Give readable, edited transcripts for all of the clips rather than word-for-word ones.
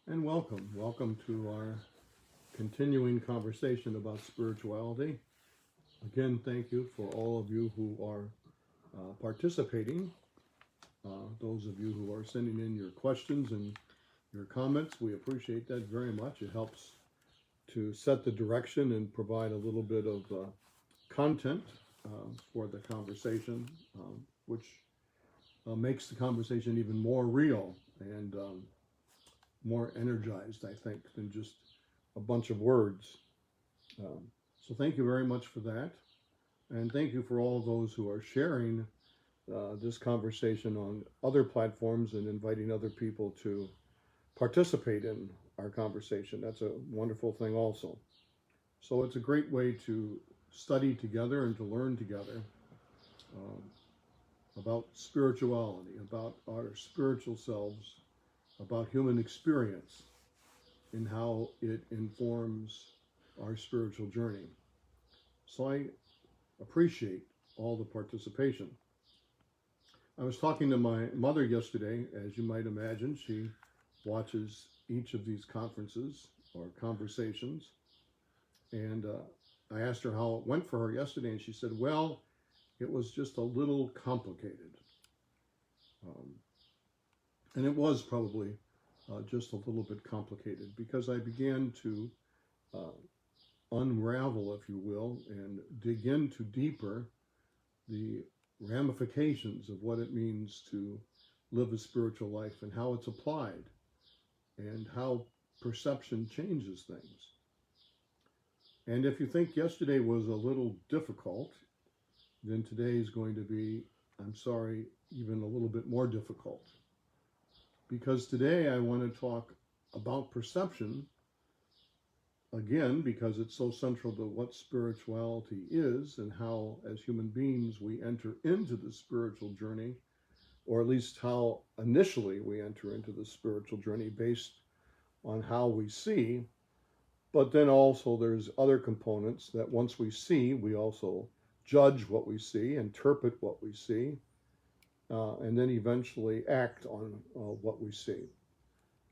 And welcome. Welcome to our continuing conversation about spirituality. Again, thank you for all of you who are participating. Those of you who are sending in your questions and your comments, we appreciate that very much. It helps to set the direction and provide a little bit of content for the conversation, which makes the conversation even more real and more energized, I think, than just a bunch of words. So thank you very much for that. And thank you for all those who are sharing this conversation on other platforms and inviting other people to participate in our conversation. That's a wonderful thing also. So it's a great way to study together and to learn together um, about spirituality, about our spiritual selves, about human experience, and how it informs our spiritual journey. So I appreciate all the participation. I was talking to my mother yesterday. As you might imagine, she watches each of these conferences or conversations. And I asked her how it went for her yesterday, and she said, well, it was just a little complicated. Um, and it was probably just a little bit complicated because I began to unravel, if you will, and dig into deeper the ramifications of what it means to live a spiritual life and how it's applied and how perception changes things. And if you think yesterday was a little difficult, then today is going to be, I'm sorry, even a little bit more difficult. Because today I want to talk about perception, again, because it's so central to what spirituality is and how, as human beings, we enter into the spiritual journey, or at least how initially we enter into the spiritual journey based on how we see. But then also there's other components that once we see, we also judge what we see, interpret what we see, and then eventually act on what we see.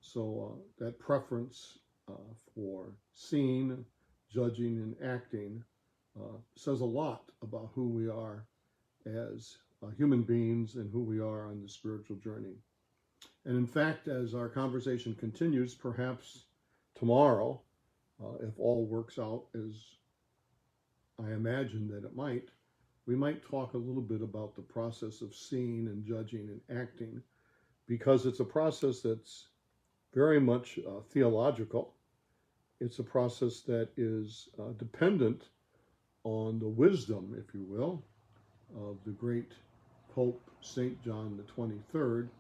So that preference for seeing, judging, and acting says a lot about who we are as human beings and who we are on the spiritual journey. And in fact, as our conversation continues, perhaps tomorrow, if all works out as I imagine that it might, we might talk a little bit about the process of seeing and judging and acting, because it's a process that's very much theological. It's a process that is dependent on the wisdom, if you will, of the great Pope St. John the 23rd,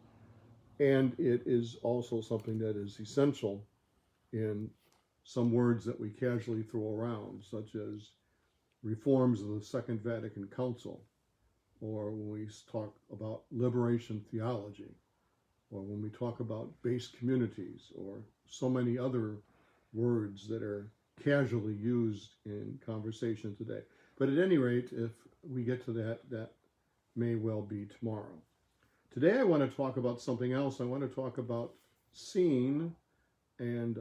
and it is also something that is essential in some words that we casually throw around, such as reforms of the Second Vatican Council, or when we talk about liberation theology, or when we talk about base communities, or so many other words that are casually used in conversation today. But at any rate, if we get to that, that may well be tomorrow. Today I want to talk about something else. I want to talk about seeing, and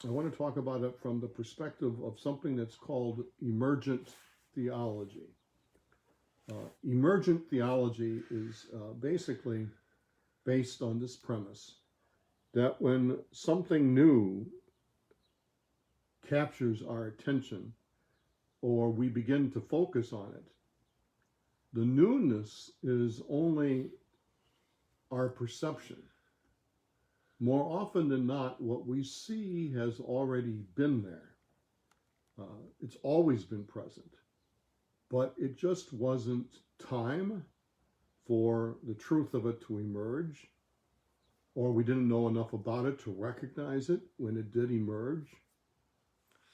I want to talk about it from the perspective of something that's called emergent theology. Emergent theology is basically based on this premise that when something new captures our attention or we begin to focus on it, the newness is only our perception. More often than not, what we see has already been there. It's always been present, but it just wasn't time for the truth of it to emerge, or we didn't know enough about it to recognize it when it did emerge,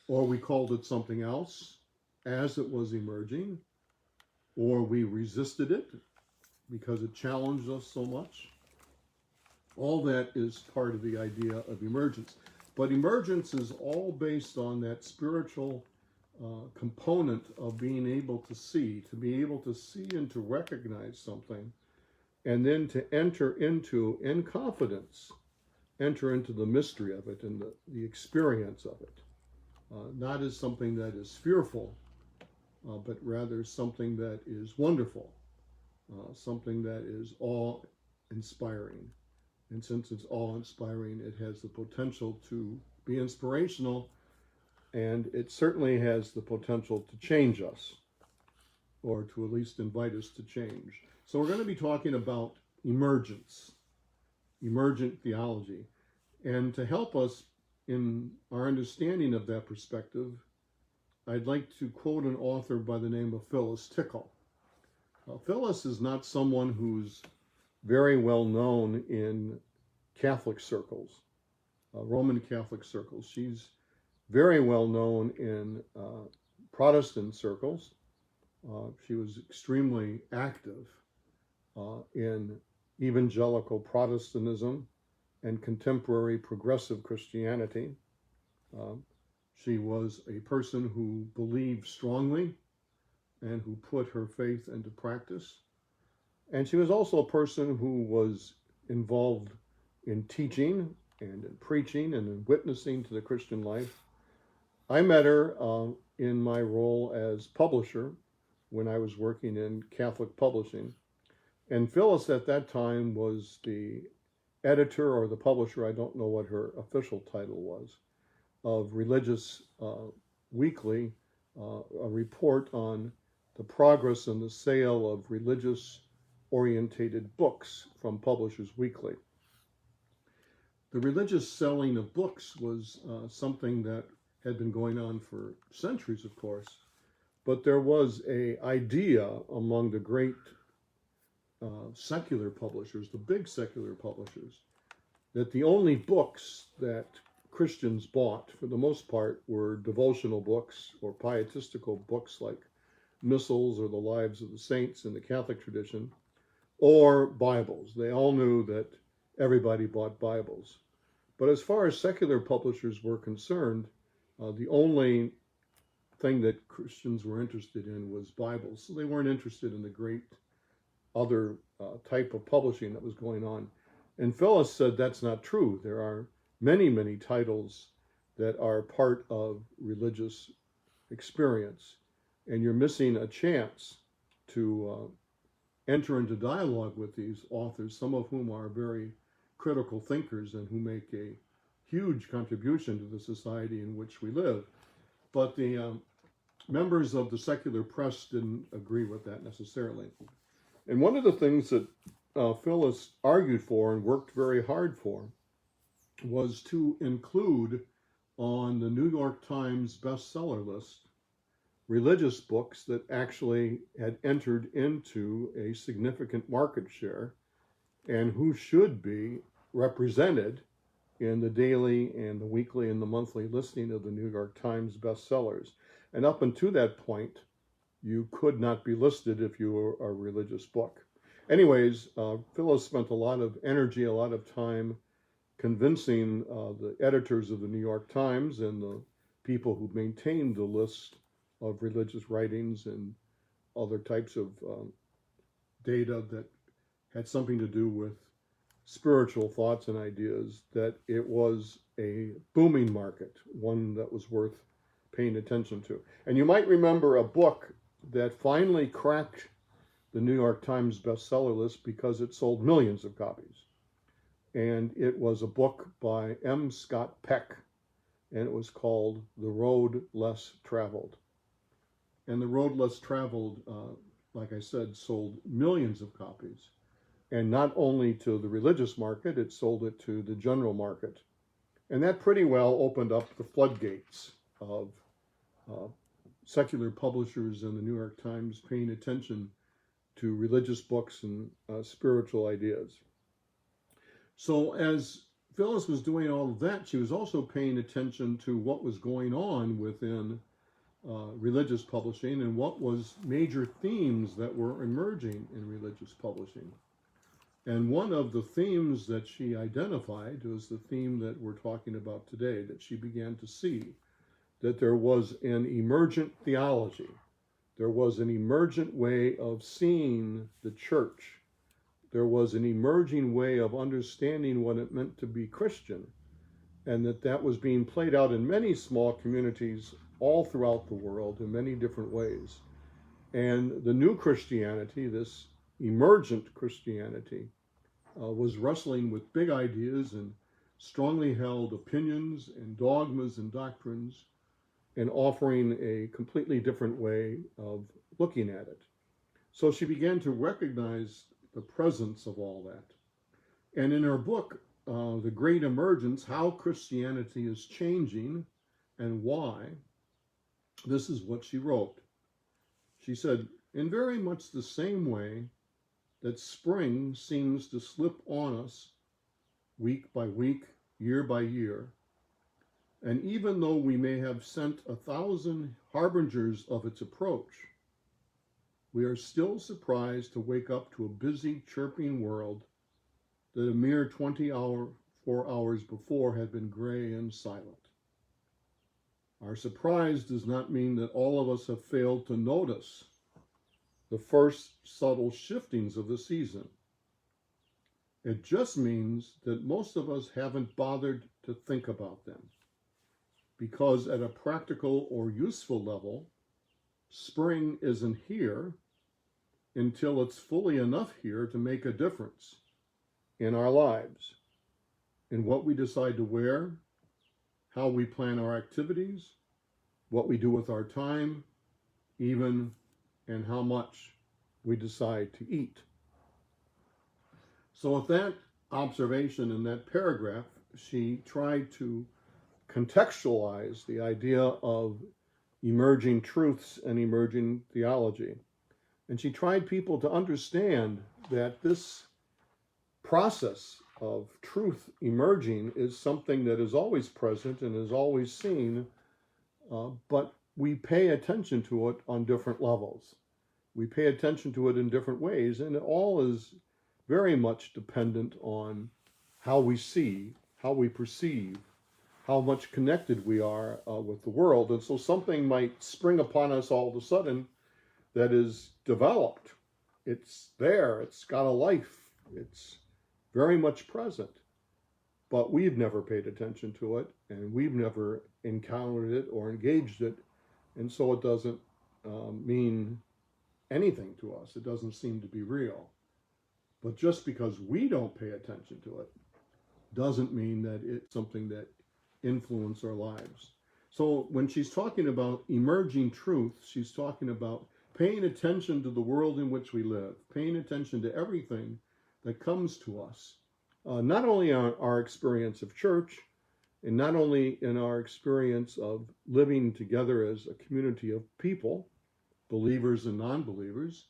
or we called it something else as it was emerging, or we resisted it because it challenged us so much. All that is part of the idea of emergence. But emergence is all based on that spiritual component of being able to see, to be able to see and to recognize something, and then to enter into, in confidence, enter into the mystery of it and the experience of it, not as something that is fearful, but rather something that is wonderful, something that is awe-inspiring. And since it's awe-inspiring, it has the potential to be inspirational, and it certainly has the potential to change us, or to at least invite us to change. So we're going to be talking about emergent theology. And to help us in our understanding of that perspective, I'd like to quote an author by the name of Phyllis Tickle. Phyllis is not someone who's very well known in Catholic circles, Roman Catholic circles. She's very well known in Protestant circles. She was extremely active in evangelical Protestantism and contemporary progressive Christianity. She was a person who believed strongly and who put her faith into practice. And she was also a person who was involved in teaching and in preaching and in witnessing to the Christian life. I met her in my role as publisher when I was working in Catholic publishing. And Phyllis at that time was the editor or the publisher, I don't know what her official title was, of Religious Weekly, a report on the progress and the sale of religious-orientated books from Publishers Weekly. The religious selling of books was something that had been going on for centuries, of course, but there was an idea among the great secular publishers, the big secular publishers, that the only books that Christians bought, for the most part, were devotional books or pietistical books like missals or the lives of the saints in the Catholic tradition, or Bibles. They all knew that everybody bought Bibles. But as far as secular publishers were concerned, the only thing that Christians were interested in was Bibles. So they weren't interested in the great other type of publishing that was going on. And Phyllis said that's not true. There are many, many titles that are part of religious experience, and you're missing a chance to enter into dialogue with these authors, some of whom are very critical thinkers and who make a huge contribution to the society in which we live. But the members of the secular press didn't agree with that necessarily. And one of the things that Phyllis argued for and worked very hard for was to include on the New York Times bestseller list religious books that actually had entered into a significant market share and who should be represented in the daily and the weekly and the monthly listing of the New York Times bestsellers. And up until that point, you could not be listed if you were a religious book. Anyways, Phyllis spent a lot of energy, a lot of time convincing the editors of the New York Times and the people who maintained the list of religious writings and other types of data that had something to do with spiritual thoughts and ideas, that it was a booming market, one that was worth paying attention to. And you might remember a book that finally cracked the New York Times bestseller list because it sold millions of copies. And it was a book by M. Scott Peck, and it was called The Road Less Traveled. And The Road Less Traveled, like I said, sold millions of copies. And not only to the religious market, it sold it to the general market. And that pretty well opened up the floodgates of secular publishers and the New York Times paying attention to religious books and spiritual ideas. So as Phyllis was doing all of that, she was also paying attention to what was going on within religious publishing and what was major themes that were emerging in religious publishing. And one of the themes that she identified was the theme that we're talking about today, that she began to see that there was an emergent theology. There was an emergent way of seeing the church there was an emerging way of understanding what it meant to be Christian, and that was being played out in many small communities all throughout the world in many different ways. And the new Christianity, this emergent Christianity, was wrestling with big ideas and strongly held opinions and dogmas and doctrines, and offering a completely different way of looking at it. So she began to recognize the presence of all that. And in her book, The Great Emergence, How Christianity is Changing and Why, this is what she wrote. She said, in very much the same way that spring seems to slip on us week by week, year by year, and even though we may have sent 1,000 harbingers of its approach, we are still surprised to wake up to a busy, chirping world that a mere 24 hours before had been gray and silent. Our surprise does not mean that all of us have failed to notice the first subtle shiftings of the season. It just means that most of us haven't bothered to think about them, because at a practical or useful level, spring isn't here until it's fully enough here to make a difference in our lives, in what we decide to wear, how we plan our activities, what we do with our time, even, and how much we decide to eat. So with that observation in that paragraph, she tried to contextualize the idea of emerging truths and emerging theology. And she tried people to understand that this process of truth emerging is something that is always present and is always seen, but we pay attention to it on different levels. We pay attention to it in different ways, and it all is very much dependent on how we see, how we perceive, how much connected we are with the world. And so something might spring upon us all of a sudden that is developed. It's there, it's got a life, it's very much present, but we've never paid attention to it, and we've never encountered it or engaged it, and so it doesn't mean anything to us. It doesn't seem to be real. But just because we don't pay attention to it doesn't mean that it's something that influences our lives. So when she's talking about emerging truth, she's talking about paying attention to the world in which we live, paying attention to everything that comes to us, not only on our experience of church, and not only in our experience of living together as a community of people, believers and non-believers,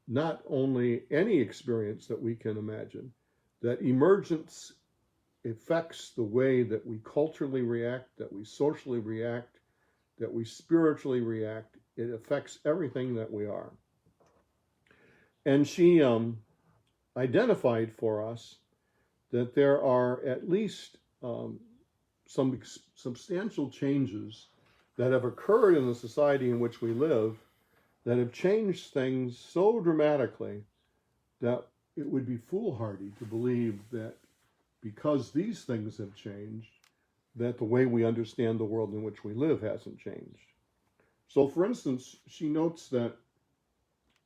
not only any experience that we can imagine, that emergence affects the way that we culturally react, that we socially react, that we spiritually react. It affects everything that we are. And she identified for us that there are at least some substantial changes that have occurred in the society in which we live that have changed things so dramatically that it would be foolhardy to believe that because these things have changed, that the way we understand the world in which we live hasn't changed. So, for instance, she notes that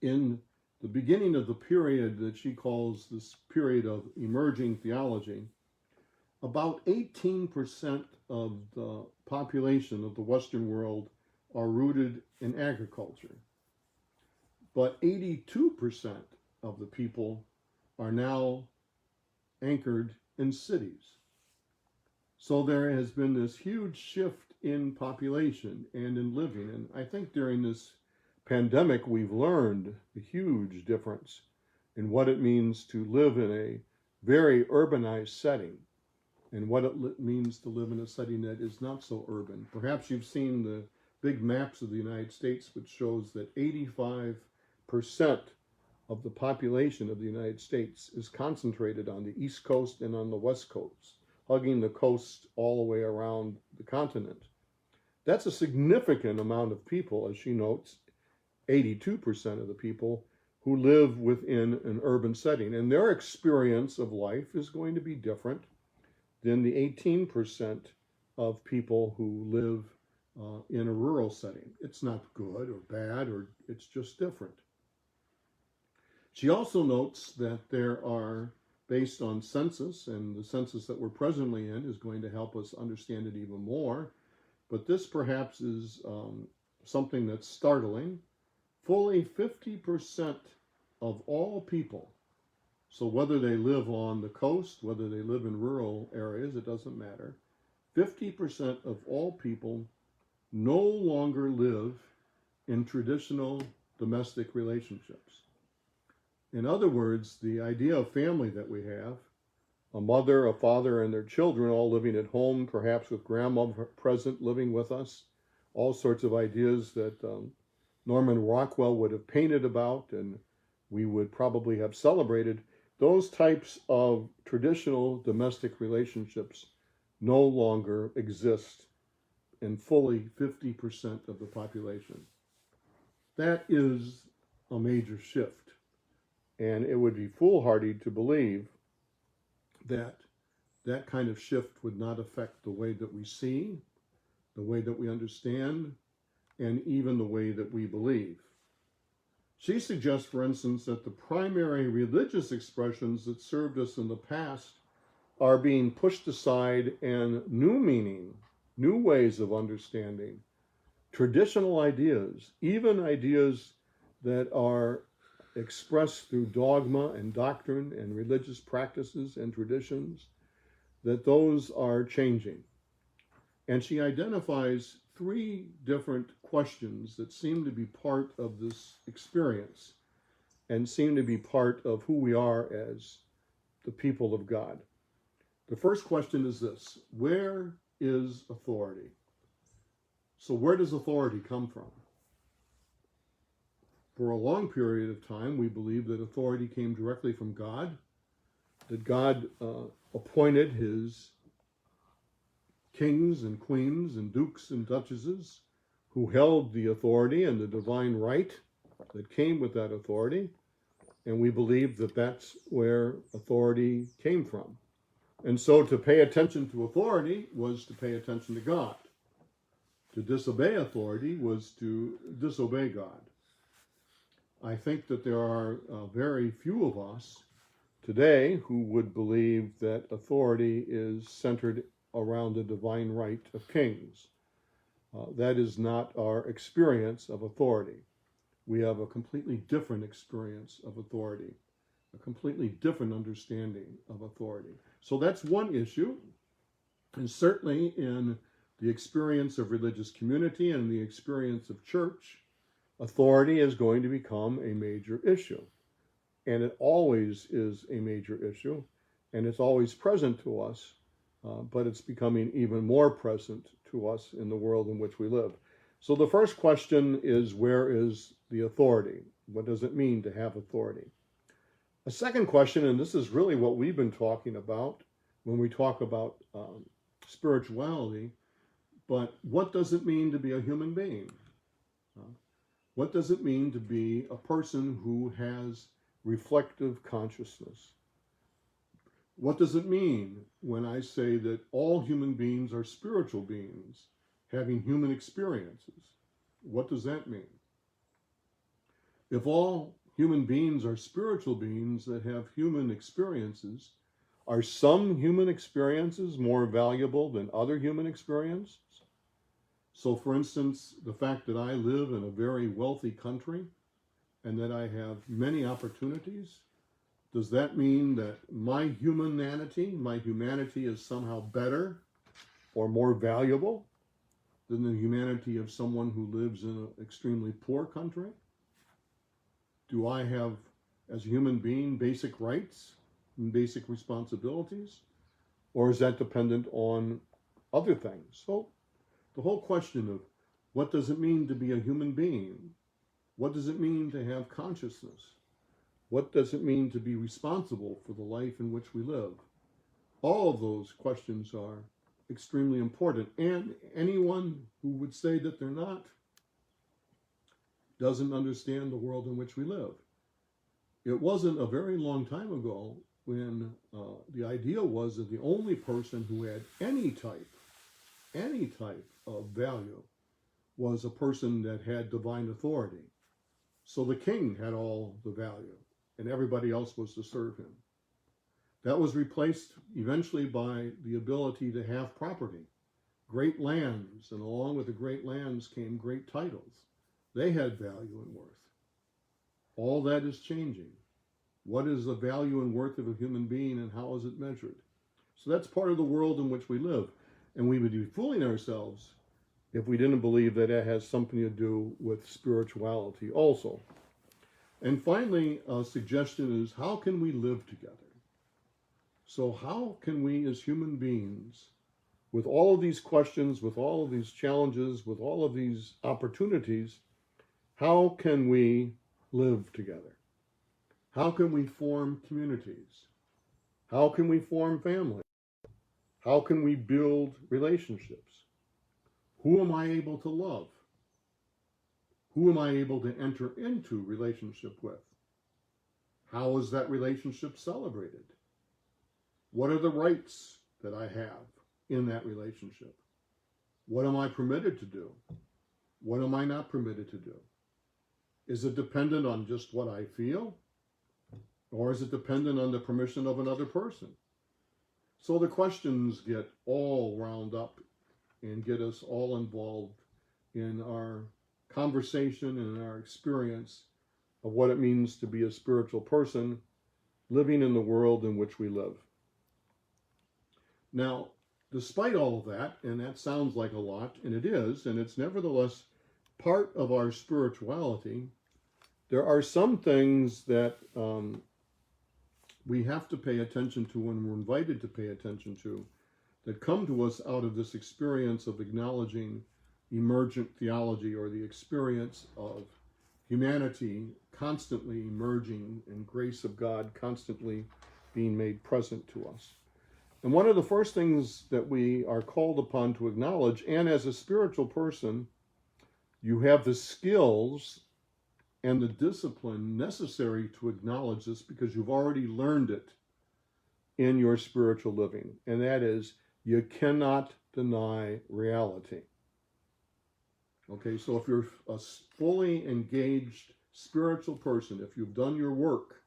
in the beginning of the period that she calls this period of emerging theology, about 18% of the population of the Western world are rooted in agriculture. But 82% of the people are now anchored in cities. So there has been this huge shift in population and in living. And I think during this pandemic, we've learned the huge difference in what it means to live in a very urbanized setting and what it means to live in a setting that is not so urban. Perhaps you've seen the big maps of the United States, which shows that 85% of the population of the United States is concentrated on the East Coast and on the West Coast, hugging the coast all the way around the continent. That's a significant amount of people, as she notes. 82% of the people who live within an urban setting. And their experience of life is going to be different than the 18% of people who live in a rural setting. It's not good or bad, or it's just different. She also notes that there are, based on census, and the census that we're presently in is going to help us understand it even more, but this perhaps is something that's startling. Fully 50% of all people, so whether they live on the coast, whether they live in rural areas, it doesn't matter, 50% of all people no longer live in traditional domestic relationships. In other words, the idea of family that we have, a mother, a father, and their children all living at home, perhaps with grandma present living with us, all sorts of ideas that Norman Rockwell would have painted about and we would probably have celebrated. Those types of traditional domestic relationships no longer exist in fully 50% of the population. That is a major shift. And it would be foolhardy to believe that that kind of shift would not affect the way that we see, the way that we understand, and even the way that we believe. She suggests, for instance, that the primary religious expressions that served us in the past are being pushed aside, and new meaning, new ways of understanding, traditional ideas, even ideas that are expressed through dogma and doctrine and religious practices and traditions, that those are changing. And she identifies 3 different questions that seem to be part of this experience and seem to be part of who we are as the people of God. The first question is this: where is authority? So where does authority come from? For a long period of time, we believe that authority came directly from God, that God appointed his kings and queens and dukes and duchesses who held the authority and the divine right that came with that authority. And we believe that that's where authority came from. And so to pay attention to authority was to pay attention to God. To disobey authority was to disobey God. I think that there are very few of us today who would believe that authority is centered around the divine right of kings. That is not our experience of authority. We have a completely different experience of authority, a completely different understanding of authority. So that's one issue. And certainly in the experience of religious community and the experience of church, authority is going to become a major issue. And it always is a major issue, and it's always present to us, but it's becoming even more present to us in the world in which we live. So the first question is, where is the authority? What does it mean to have authority? A second question, and this is really what we've been talking about when we talk about spirituality, but what does it mean to be a human being? What does it mean to be a person who has reflective consciousness? What does it mean when I say that all human beings are spiritual beings having human experiences? What does that mean? If all human beings are spiritual beings that have human experiences, are some human experiences more valuable than other human experiences? So, for instance, the fact that I live in a very wealthy country and that I have many opportunities, does that mean that my humanity is somehow better or more valuable than the humanity of someone who lives in an extremely poor country? Do I have, as a human being, basic rights and basic responsibilities? Or is that dependent on other things? So the whole question of what does it mean to be a human being? What does it mean to have consciousness? What does it mean to be responsible for the life in which we live? All of those questions are extremely important. And anyone who would say that they're not doesn't understand the world in which we live. It wasn't a very long time ago when the idea was that the only person who had any type of value was a person that had divine authority. So the king had all the value, and everybody else was to serve him. That was replaced eventually by the ability to have property, great lands, and along with the great lands came great titles. They had value and worth. All that is changing. What is the value and worth of a human being, and how is it measured? So that's part of the world in which we live. And we would be fooling ourselves if we didn't believe that it has something to do with spirituality also. And finally, a suggestion is, how can we live together? So how can we as human beings, with all of these questions, with all of these challenges, with all of these opportunities, how can we live together? How can we form communities? How can we form families? How can we build relationships? Who am I able to love? Who am I able to enter into relationship with? How is that relationship celebrated? What are the rights that I have in that relationship? What am I permitted to do? What am I not permitted to do? Is it dependent on just what I feel? Or is it dependent on the permission of another person? So the questions get all wound up and get us all involved in our conversation and our experience of what it means to be a spiritual person living in the world in which we live. Now, despite all of that, and that sounds like a lot, and it is, and it's nevertheless part of our spirituality, there are some things that we have to pay attention to and we're invited to pay attention to that come to us out of this experience of acknowledging emergent theology, or the experience of humanity constantly emerging and grace of God constantly being made present to us. And one of the first things that we are called upon to acknowledge, and as a spiritual person, you have the skills and the discipline necessary to acknowledge this because you've already learned it in your spiritual living. And that is, you cannot deny reality. Okay, so if you're a fully engaged spiritual person, if you've done your work,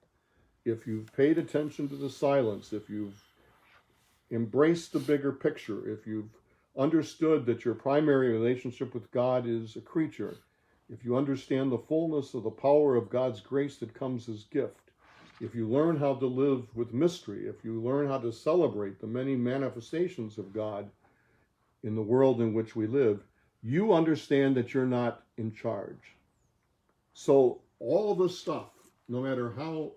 if you've paid attention to the silence, if you've embraced the bigger picture, if you've understood that your primary relationship with God is a creature, if you understand the fullness of the power of God's grace that comes as gift, if you learn how to live with mystery, if you learn how to celebrate the many manifestations of God in the world in which we live, you understand that you're not in charge. So all of this stuff, no matter how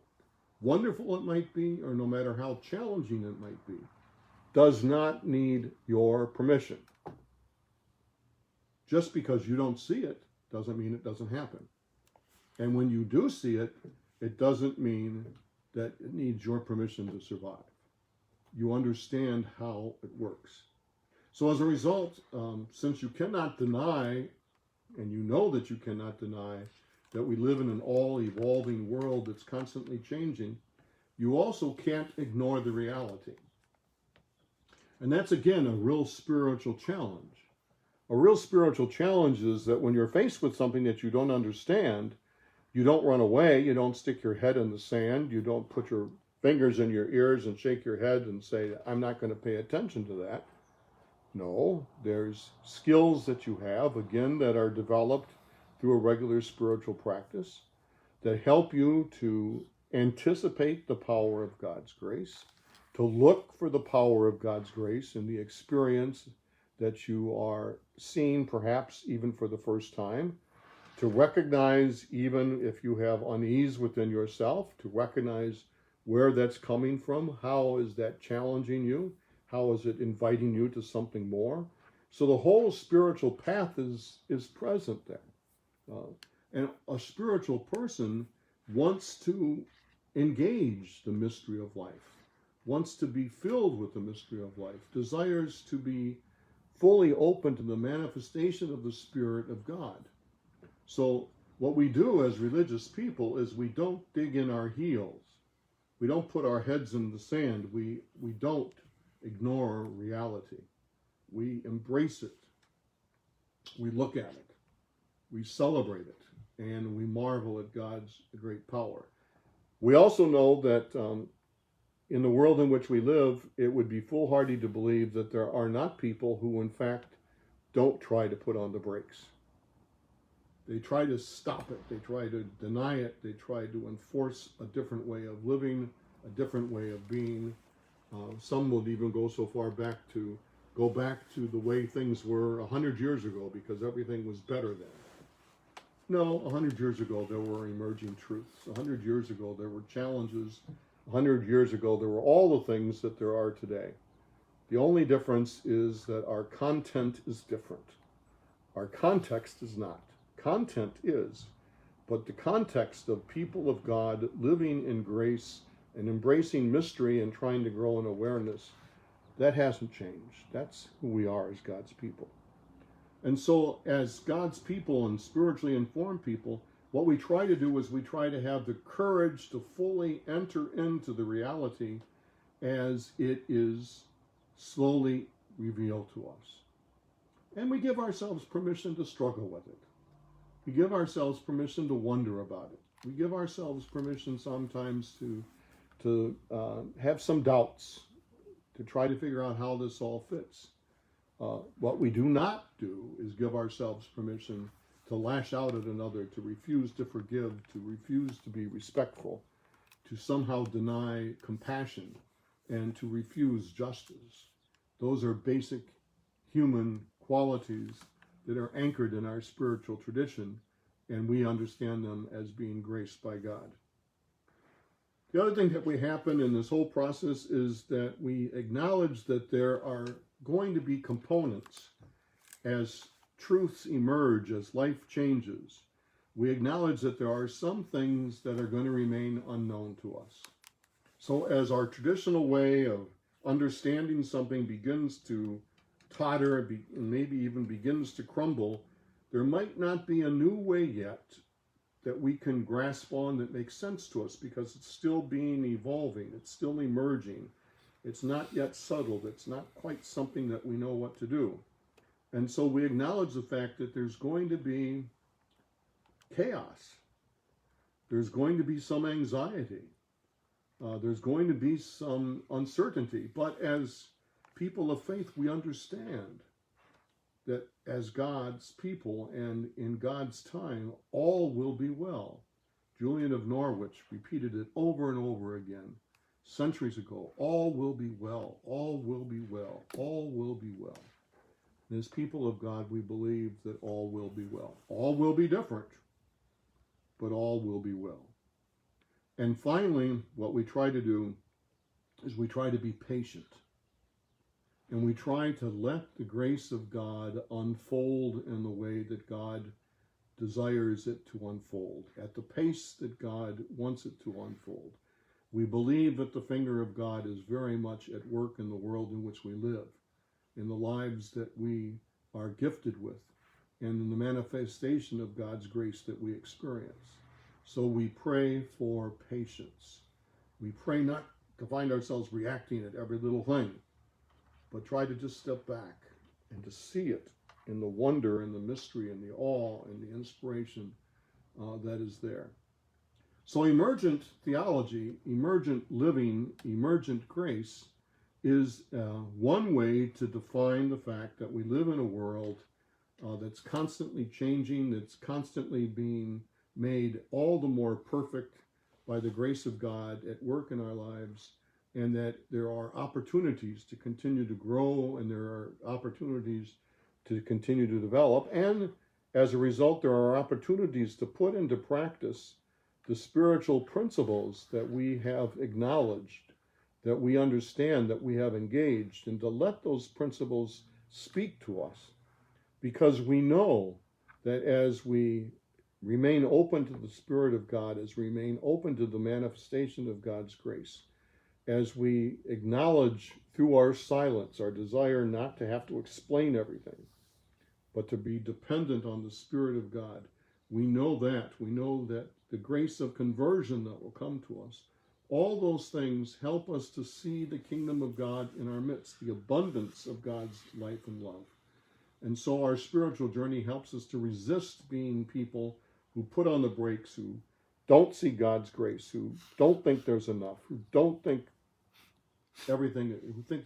wonderful it might be, or no matter how challenging it might be, does not need your permission. Just because you don't see it doesn't mean it doesn't happen. And when you do see it, it doesn't mean that it needs your permission to survive. You understand how it works. So as a result, since you cannot deny, and you know that you cannot deny, that we live in an all-evolving world that's constantly changing, you also can't ignore the reality. And that's, again, a real spiritual challenge. A real spiritual challenge is that when you're faced with something that you don't understand, you don't run away, you don't stick your head in the sand, you don't put your fingers in your ears and shake your head and say, I'm not going to pay attention to that. No, there's skills that you have, again, that are developed through a regular spiritual practice that help you to anticipate the power of God's grace, to look for the power of God's grace in the experience that you are seeing, perhaps even for the first time, to recognize, even if you have unease within yourself, to recognize where that's coming from. How is that challenging you? How is it inviting you to something more? So the whole spiritual path is present there. And a spiritual person wants to engage the mystery of life, wants to be filled with the mystery of life, desires to be fully open to the manifestation of the Spirit of God. So What we do as religious people is we don't dig in our heels. We don't put our heads in the sand. We don't ignore reality. We embrace it. We look at it. We celebrate it. And we marvel at God's great power. We also know that in the world in which we live, it would be foolhardy to believe that there are not people who, in fact, don't try to put on the brakes. They try to stop it. They try to deny it. They try to enforce a different way of living, a different way of being. Some would even go so far back to the way things were 100 years ago because everything was better then. No, 100 years ago there were emerging truths. 100 years ago there were challenges. 100 years ago there were all the things that there are today. The only difference is that our content is different. Our context is not. Content is, but the context of people of God living in grace and embracing mystery and trying to grow in awareness, that hasn't changed. That's who we are as God's people. And so as God's people and spiritually informed people, what we try to do is we try to have the courage to fully enter into the reality as it is slowly revealed to us. And we give ourselves permission to struggle with it. We give ourselves permission to wonder about it. We give ourselves permission sometimes to have some doubts, to try to figure out how this all fits. What we do not do is give ourselves permission to lash out at another, to refuse to forgive, to refuse to be respectful, to somehow deny compassion, and to refuse justice. Those are basic human qualities that are anchored in our spiritual tradition, and we understand them as being graced by God. The other thing that we happen in this whole process is that we acknowledge that there are going to be components as truths emerge, as life changes. We acknowledge that there are some things that are going to remain unknown to us. So as our traditional way of understanding something begins to totter and maybe even begins to crumble, there might not be a new way yet that we can grasp on that makes sense to us because it's still evolving, it's still emerging. It's not yet settled. It's not quite something that we know what to do. And so we acknowledge the fact that there's going to be chaos. There's going to be some anxiety. There's going to be some uncertainty. But as people of faith, we understand that as God's people and in God's time, all will be well. Julian of Norwich repeated it over and over again centuries ago. All will be well. All will be well. All will be well. And as people of God, we believe that all will be well. All will be different, but all will be well. And finally, what we try to do is we try to be patient. And we try to let the grace of God unfold in the way that God desires it to unfold, at the pace that God wants it to unfold. We believe that the finger of God is very much at work in the world in which we live, in the lives that we are gifted with, and in the manifestation of God's grace that we experience. So we pray for patience. We pray not to find ourselves reacting at every little thing, but try to just step back and to see it in the wonder and the mystery and the awe and the inspiration that is there. So emergent theology, emergent living, emergent grace is one way to define the fact that we live in a world that's constantly changing, that's constantly being made all the more perfect by the grace of God at work in our lives, and that there are opportunities to continue to grow, and there are opportunities to continue to develop, and as a result, there are opportunities to put into practice the spiritual principles that we have acknowledged, that we understand, that we have engaged, and to let those principles speak to us, because we know that as we remain open to the Spirit of God, as we remain open to the manifestation of God's grace, as we acknowledge through our silence our desire not to have to explain everything, but to be dependent on the Spirit of God, We know that. We know that the grace of conversion that will come to us, all those things help us to see the kingdom of God in our midst, the abundance of God's life and love. And so our spiritual journey helps us to resist being people who put on the brakes, who don't see God's grace, who don't think there's enough, who think that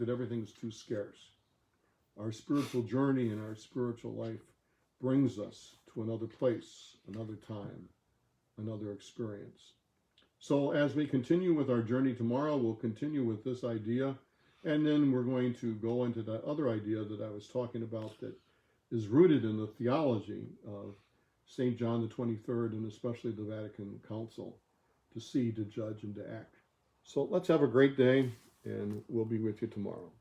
everything is too scarce. Our spiritual journey and our spiritual life brings us to another place, another time, another experience. So as we continue with our journey tomorrow, we'll continue with this idea, and then we're going to go into that other idea that I was talking about that is rooted in the theology of St. John the 23rd and especially the Vatican Council, to see, to judge, and to act. So let's have a great day, and we'll be with you tomorrow.